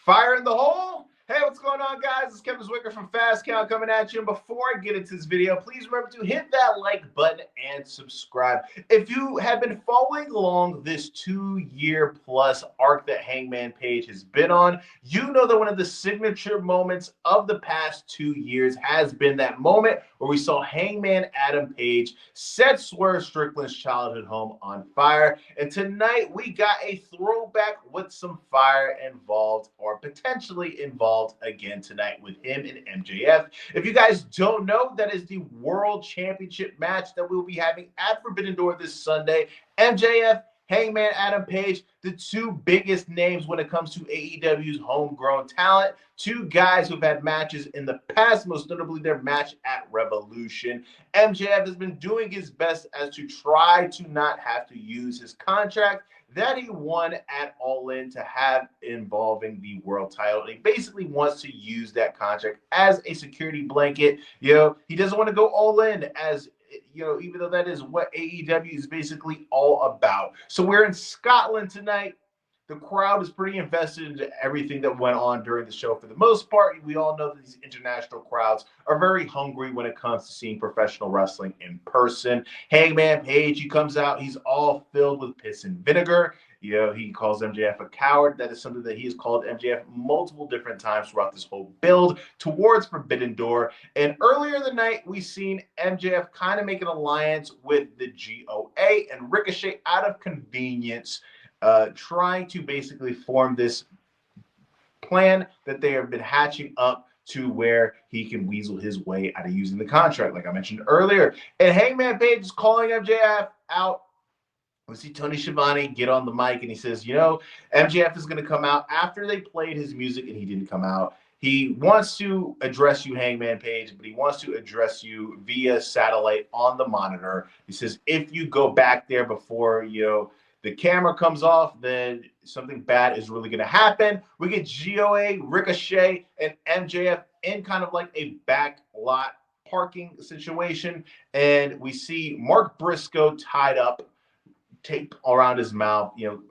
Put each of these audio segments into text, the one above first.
Fire in the hole. Hey, what's going on, guys? It's Kevin Zwicker from Fast Count coming at you. And before I get into this video, please remember to hit that like button and subscribe. If you have been following along this 2-year plus arc that Hangman Page has been on, you know that one of the signature moments of the past 2 years has been that moment where we saw Hangman Adam Page set Swerve Strickland's childhood home on fire. And tonight we got a throwback with some fire involved, or potentially involved again tonight, with him and MJF. If you guys don't know, that is the World Championship match that we'll be having at Forbidden Door this Sunday. MJF, Hangman Adam Page, the two biggest names when it comes to AEW's homegrown talent. Two guys who've had matches in the past, most notably their match at Revolution. MJF has been doing his best as to try to not have to use his contract that he won at All In to have involving the world title. And he basically wants to use that contract as a security blanket. You know, he doesn't want to go all in, as you know, even though that is what AEW is basically all about. So we're in Scotland tonight. The crowd is pretty invested into everything that went on during the show for the most part. We all know that these international crowds are very hungry when it comes to seeing professional wrestling in person. Hangman Page, he comes out, he's all filled with piss and vinegar. You know, he calls MJF a coward. That is something that he has called MJF multiple different times throughout this whole build towards Forbidden Door. And earlier in the night, we seen MJF kind of make an alliance with the GOA and Ricochet out of convenience, trying to basically form this plan that they have been hatching up to where he can weasel his way out of using the contract, like I mentioned earlier. And Hangman Page is calling MJF out. We see Tony Schiavone get on the mic and he says, you know, MJF is going to come out after they played his music and he didn't come out. He wants to address you, Hangman Page, but he wants to address you via satellite on the monitor. He says, if you go back there before, you know, the camera comes off, then something bad is really going to happen. We get GOA, Ricochet, and MJF in kind of like a back lot parking situation. And we see Mark Briscoe tied up, tape around his mouth, you know,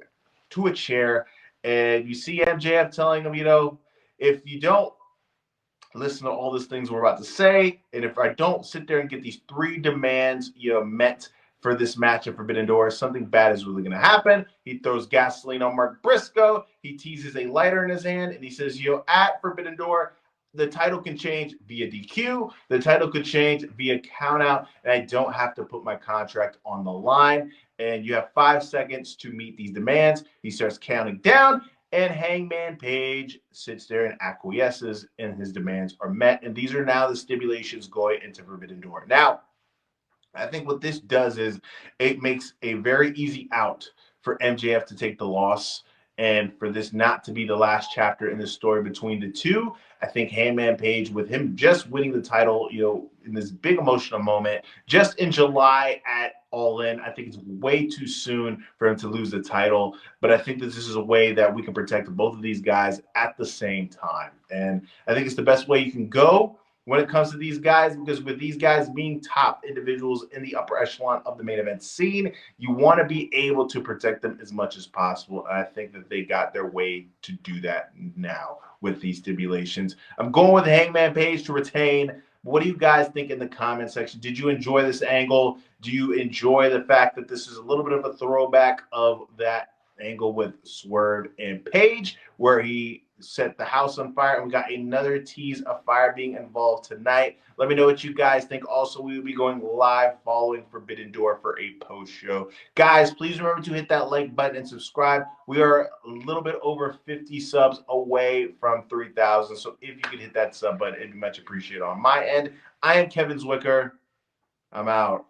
to a chair. And you see MJF telling him, you know, if you don't listen to all these things we're about to say, and if I don't sit there and get these 3 demands, you know, met for this match at Forbidden Door, something bad is really going to happen. He throws gasoline on Mark Briscoe. He teases a lighter in his hand, and he says, you know, at Forbidden Door, the title can change via DQ. The title could change via countout, and I don't have to put my contract on the line. And you have 5 seconds to meet these demands. He starts counting down, and Hangman Page sits there and acquiesces, and his demands are met. And these are now the stipulations going into Forbidden Door. Now, I think what this does is it makes a very easy out for MJF to take the loss and for this not to be the last chapter in the story between the two. I think Hangman Page, with him just winning the title, you know, in this big emotional moment, just in July at All In, I think it's way too soon for him to lose the title. But I think that this is a way that we can protect both of these guys at the same time. And I think it's the best way you can go when it comes to these guys, because with these guys being top individuals in the upper echelon of the main event scene, you want to be able to protect them as much as possible. And I think that they got their way to do that now with these stipulations. I'm going with Hangman Page to retain. What do you guys think in the comment section? Did you enjoy this angle? Do you enjoy the fact that this is a little bit of a throwback of that angle with Swerve and Page, where he set the house on fire, and we got another tease of fire being involved tonight? Let me know what you guys think. Also, we will be going live following Forbidden Door for a post show. Guys, please remember to hit that like button and subscribe. We are a little bit over 50 subs away from 3,000, so if you could hit that sub button, it'd be much appreciated on my end. I am Kevin Zwicker. I'm out.